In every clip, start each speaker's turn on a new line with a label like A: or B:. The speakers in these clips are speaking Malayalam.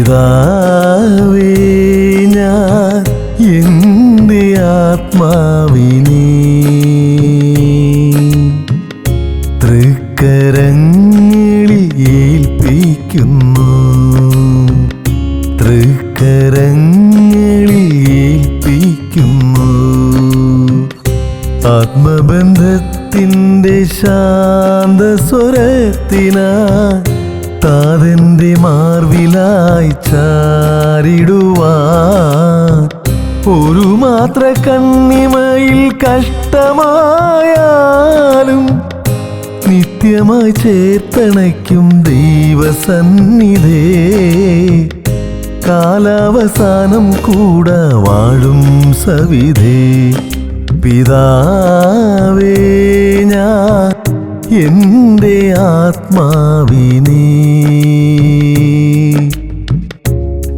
A: പിതാവേ ഞാൻ എൻ്റെ ആത്മാവിനെ തൃക്കരങ്ങളിൽ ഏൽപ്പിക്കുന്നു, തൃക്കരങ്ങളിൽ ഏൽപ്പിക്കുന്നു. ആത്മബന്ധത്തിൻ്റെ ശാന്തസ്വരത്തിനായി താതൻ്റെ മാർവിലായി ചാരിടുവാൻ ഒരു മാത്ര കണ്ണിമയിൽ കഷ്ടമായാലും നിത്യമായി ചേർത്തണയ്ക്കും ദൈവസന്നിധേ കാലാവസാനം കൂടെ വാഴും സവിധേ. പിതാവേ ഞാൻ എൻ്റെ ആത്മാവിനെ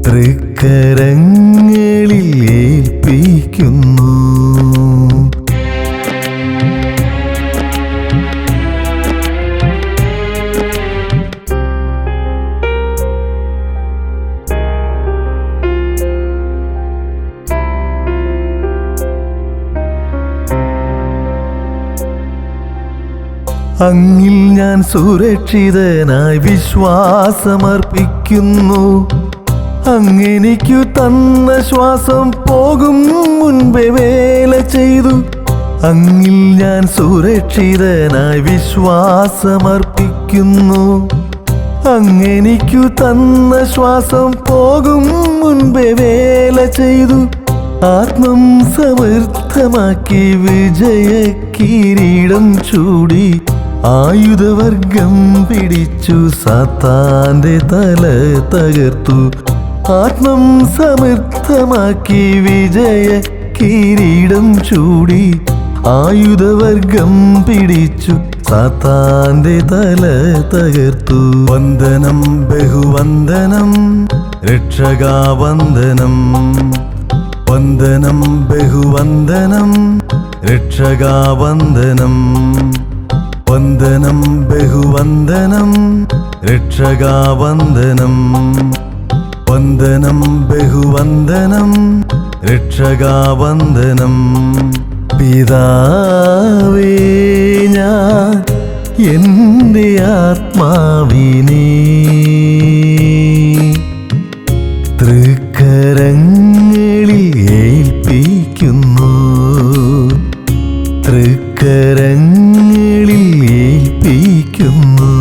A: തൃക്കരങ്ങളിൽ ഏൽപ്പിക്കുന്നു. അങ്ങിൽ ഞാൻ സുരക്ഷിതനായി വിശ്വാസമർപ്പിക്കുന്നു. അങ്ങെനിക്കു തന്ന ശ്വാസം പോകും മുൻപേ വേല ചെയ്തു. അങ്ങിൽ ഞാൻ സുരക്ഷിതനായി വിശ്വാസമർപ്പിക്കുന്നു. അങ്ങെനിക്കു തന്ന ശ്വാസം പോകും മുൻപേ വേല ചെയ്തു. ആത്മം സമൃദ്ധമാക്കി വിജയ കിരീടം ചൂടി ആയുധവർഗം പിടിച്ചു സാത്താന്റെ തല തകർത്തു. ആത്മം സമൃദ്ധമാക്കി വിജയ കിരീടം ചൂടി ആയുധവർഗം പിടിച്ചു സാത്താന്റെ തല തകർത്തു. വന്ദനം ബഹുവന്ദനം രക്ഷകാവന്ദനം, വന്ദനം ബഹുവന്ദനം രക്ഷകാവന്ദനം, വന്ദനം ബഹുവന്ദനം രക്ഷകാവന്ദനം, വന്ദനം ബഹുവന്ദനം രക്ഷകാവന്ദനം. പിതാവേ ഞാൻ എൻ്റെ ആത്മാവിനെ തൃക്കരങ്ങളിൽ ഏൽപ്പിക്കുന്നു, തൃക്കരങ്ങളിൽ ഏൽപ്പിക്കുന്നു.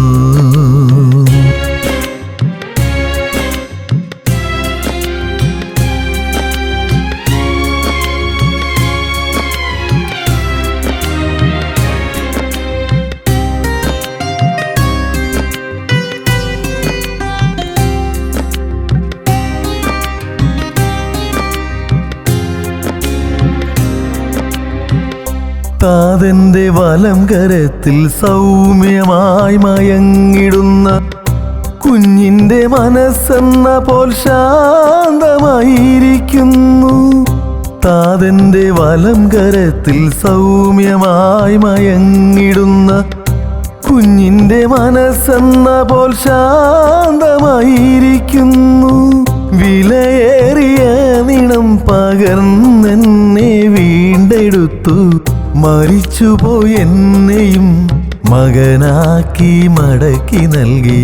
A: താതന്റെ വലം കരത്തിൽ സൗമ്യമായി മയങ്ങിടുന്ന കുഞ്ഞിന്റെ മനസ്സെന്ന പോൽ ശാന്തമായിരിക്കുന്നു. താതന്റെ വലം കരത്തിൽ സൗമ്യമായി മയങ്ങിടുന്ന കുഞ്ഞിന്റെ മനസ്സെന്ന പോൽ ശാന്തമായിരിക്കുന്നു. വിലയേറിയ നിണം പകർന്നെന്നെ വീണ്ടെടുത്തു. മരിച്ചുപോയി എന്നെയും മകനാക്കി മടക്കി നൽകി.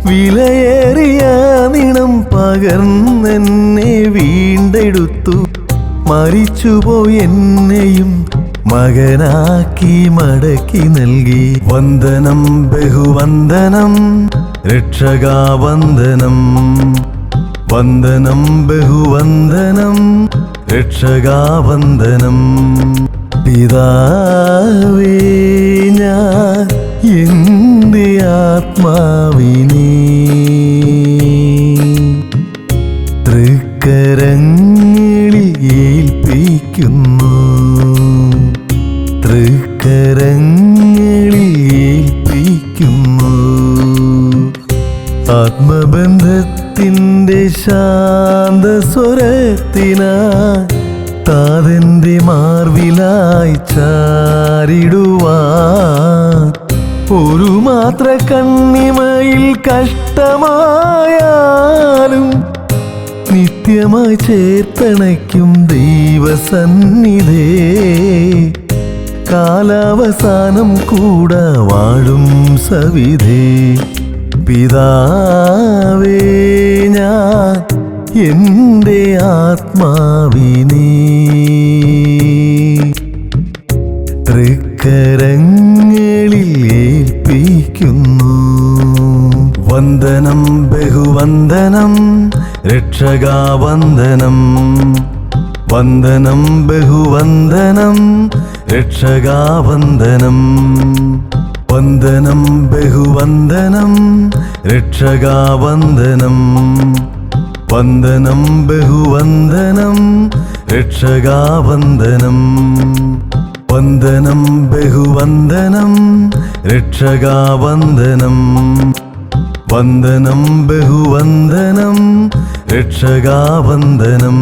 A: വിലയേറിയ നിണം പകർന്നെന്നെ വീണ്ടെടുത്തു. മരിച്ചുപോയി എന്നെയും മകനാക്കി മടക്കി നൽകി. വന്ദനം ബഹുവന്ദനം രക്ഷകാവന്ദനം, വന്ദനം ബഹുവന്ദനം രക്ഷകാവന്ദനം. പിതാവേ ഞാൻ എൻ്റെ ആത്മാവിനെ തൃക്കരങ്ങളിൽ ഏൽപ്പിക്കുന്നു, തൃക്കരങ്ങളിൽ ഏൽപ്പിക്കുന്നു. ആത്മബന്ധത്തിൻ്റെ ശാന്തസ്വരത്തിനായി താതന്റെ മാർവിലായി ചാരിടുവാൻ ഒരു മാത്ര കണ്ണിമയിൽ കഷ്ടമായാലും നിത്യമായി ചേർത്തണയ്ക്കും ദൈവസന്നിധേ കാലാവസാനം കൂടെ വാഴും സവിധേ പിതാവേ ഞാൻ എൻ്റെ ആത്മാവിനെ തൃക്കരങ്ങളിൽ ഏൽപ്പിക്കുന്നു. വന്ദനം ബഹുവന്ദനം രക്ഷകാവന്ദനം വന്ദനം ബഹുവന്ദനം രക്ഷകാവന്ദനം വന്ദനം ബഹുവന്ദനം രക്ഷകാവന്ദനം വന്ദനം ബഹുവന്ദനം രക്ഷകാവന്ദനം വന്ദനം ബഹുവന്ദനം രക്ഷകാവന്ദനം വന്ദനം ബഹുവന്ദനം രക്ഷകാവന്ദനം